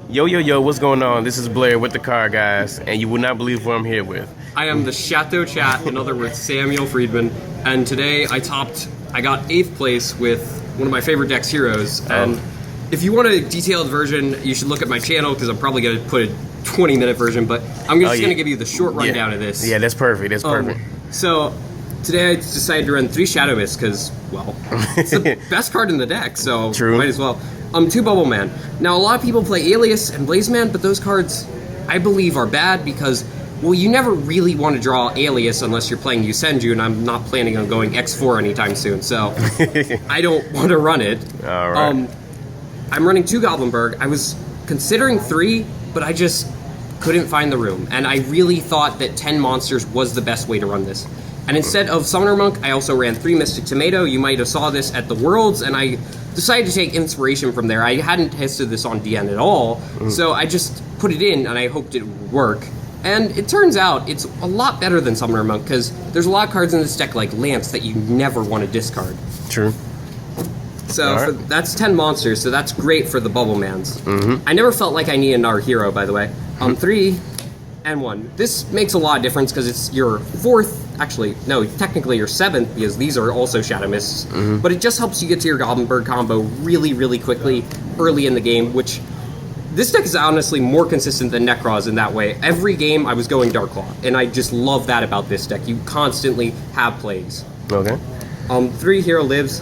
Yo, what's going on? This is Blair with TheCardGuyz, and you will not believe who I'm here with. I am the Chateau chat, in other words, Samuel Friedman, and today I got 8th place with one of my favorite decks, Heroes, and if you want a detailed version, you should look at my channel, because I'm probably going to put a 20-minute version, but I'm just going to give you the short rundown of this. Yeah, that's perfect, So, today I decided to run 3 Shadow Mists, because, well, it's the best card in the deck, so might as well. 2 Bubble Man. Now, a lot of people play Alias and Blaze Man, but those cards, I believe, are bad because, well, you never really want to draw Alias unless you're playing Yusenju, and I'm not planning on going X4 anytime soon, so I don't want to run it. All right. I'm running 2 Goblinberg. I was considering 3, but I just couldn't find the room, and I really thought that 10 monsters was the best way to run this. And instead of Summoner Monk, I also ran 3 Mystic Tomato. You might have saw this at the Worlds, and I decided to take inspiration from there. I hadn't tested this on DN at all, so I just put it in, and I hoped it would work. And it turns out it's a lot better than Summoner Monk, because there's a lot of cards in this deck like Lance that you never want to discard. True. So that's 10 monsters, so that's great for the Bubble Mans. I never felt like I needed another hero, by the way. 3 and 1. This makes a lot of difference because it's your 4th, actually, no, technically your 7th, because these are also Shadow Mists, but it just helps you get to your Goblinberg combo really, really quickly early in the game, which this deck is honestly more consistent than Necroz in that way. Every game I was going Darklaw, and I just love that about this deck. You constantly have plays. Okay. 3 Hero Lives.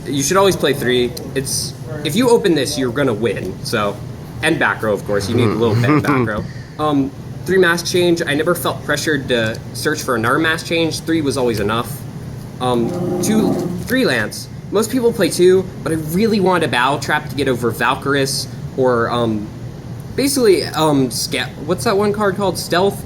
You should always play 3. It's, if you open this, you're gonna win, so, and back row, of course, you need a little bit of back row. 3 Mask Change. I never felt pressured to search for another Mask Change. 3 was always enough. 3 Lance. Most people play 2, but I really wanted a Battle Trap to get over Valkyris, or basically, what's that one card called? Stealth?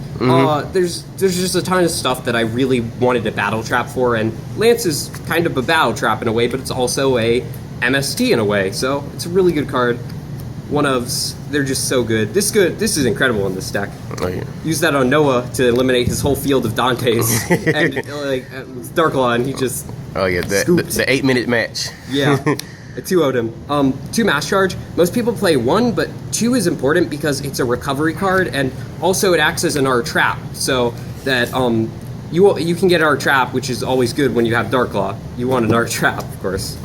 There's just a ton of stuff that I really wanted a Battle Trap for, and Lance is kind of a Battle Trap in a way, but it's also a MST in a way, so it's a really good card. They're just so good. This is incredible in this deck. Oh, yeah. Use that on Noah to eliminate his whole field of Dantes, and like Darklaw, and he just the 8-minute match. Yeah, I 2-0'd him. 2 Mass Charge. Most people play 1, but 2 is important because it's a recovery card, and also it acts as an R trap, so that you can get R trap, which is always good when you have Darklaw. You want an R trap, of course.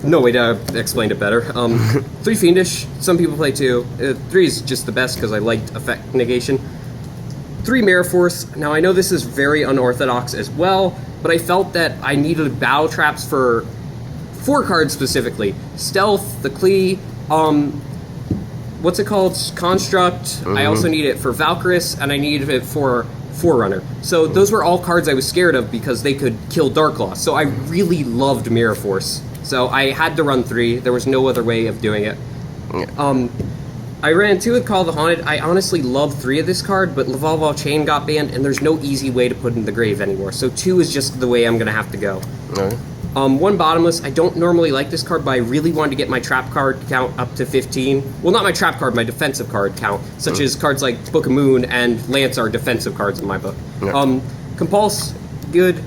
No way to explain it better. 3 Fiendish. Some people play 2. 3 is just the best because I liked effect negation. 3 Mirror Force. Now I know this is very unorthodox as well, but I felt that I needed battle traps for 4 cards specifically. Stealth, the Klee, what's it called? Construct. I also need it for Valkyris, and I needed it for Forerunner. So those were all cards I was scared of because they could kill Darklaw. So I really loved Mirror Force. So I had to run 3. There was no other way of doing it. I ran 2 with Call of the Haunted. I honestly love 3 of this card, but Laval Chain got banned, and there's no easy way to put in the grave anymore. So 2 is just the way I'm going to have to go. 1 Bottomless. I don't normally like this card, but I really wanted to get my trap card count up to 15. Well, not my trap card, my defensive card count, such as cards like Book of Moon and Lance are defensive cards in my book. Compulse, good.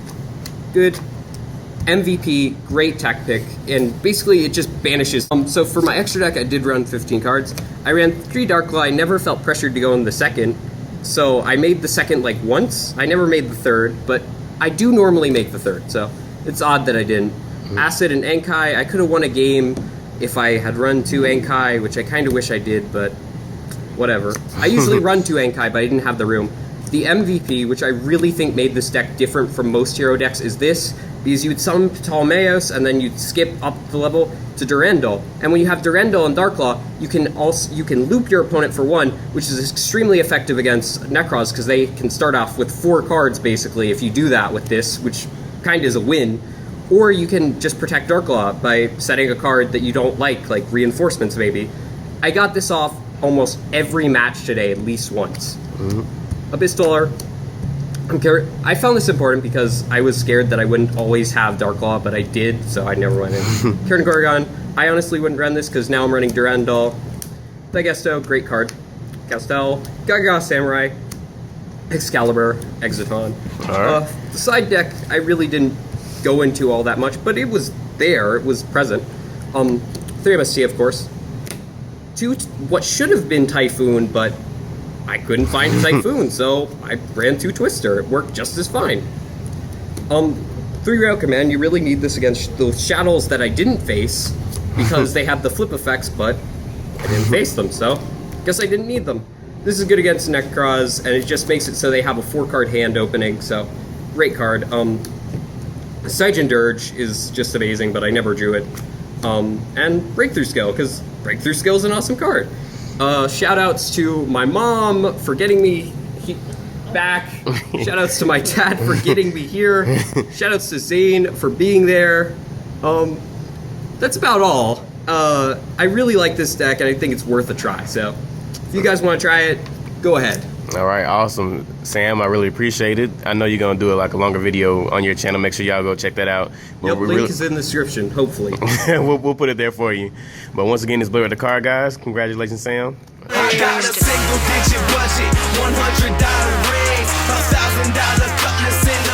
MVP, great tech pick, and basically it just banishes. So for my extra deck, I did run 15 cards. I ran 3 Darklaw. I never felt pressured to go in the second, so I made the second like once. I never made the third, but I do normally make the third, so it's odd that I didn't. Acid and Enkai. I could have won a game if I had run 2 Enkai, which I kind of wish I did, but whatever. I usually run 2 Enkai, but I didn't have the room. The MVP, which I really think made this deck different from most hero decks, is this. Because you would summon Ptolemaeus, and then you'd skip up the level to Durandal. And when you have Durandal and Darklaw, you can loop your opponent for 1, which is extremely effective against Necroz, because they can start off with 4 cards, basically, if you do that with this, which kind of is a win. Or you can just protect Darklaw by setting a card that you don't like Reinforcements, maybe. I got this off almost every match today, at least once. Abyssdolar. I found this important because I was scared that I wouldn't always have Darklaw, but I did, so I never went in. Karen Gorgon. I honestly wouldn't run this because now I'm running Durandal. Dagesto, great card. Castel, Gaga Samurai, Excalibur, Exiton. The side deck, I really didn't go into all that much, but it was there, it was present. 3 MST, of course. to what should have been Typhoon, but I couldn't find Typhoon, so I ran 2 Twister. It worked just as fine. 3-Rail Command, you really need this against those Shadows that I didn't face, because they have the flip effects, but I didn't face them, so guess I didn't need them. This is good against Necroz, and it just makes it so they have a 4-card hand opening, so great card. Sigen Dirge is just amazing, but I never drew it. And Breakthrough Skill, because Breakthrough Skill is an awesome card. Shoutouts to my mom for getting me back. Shoutouts to my dad for getting me here. Shoutouts to Zane for being there. That's about all. I really like this deck, and I think it's worth a try. So, if you guys want to try it, go ahead. All right, awesome, Sam. I really appreciate it. I know you're gonna do like a longer video on your channel. Make sure y'all go check that out. Yep, link is in the description. Hopefully, we'll put it there for you. But once again, it's Blair with TheCardGuyz. Congratulations, Sam. I got a single digit budget, $100 raise, $1,000 cutlass in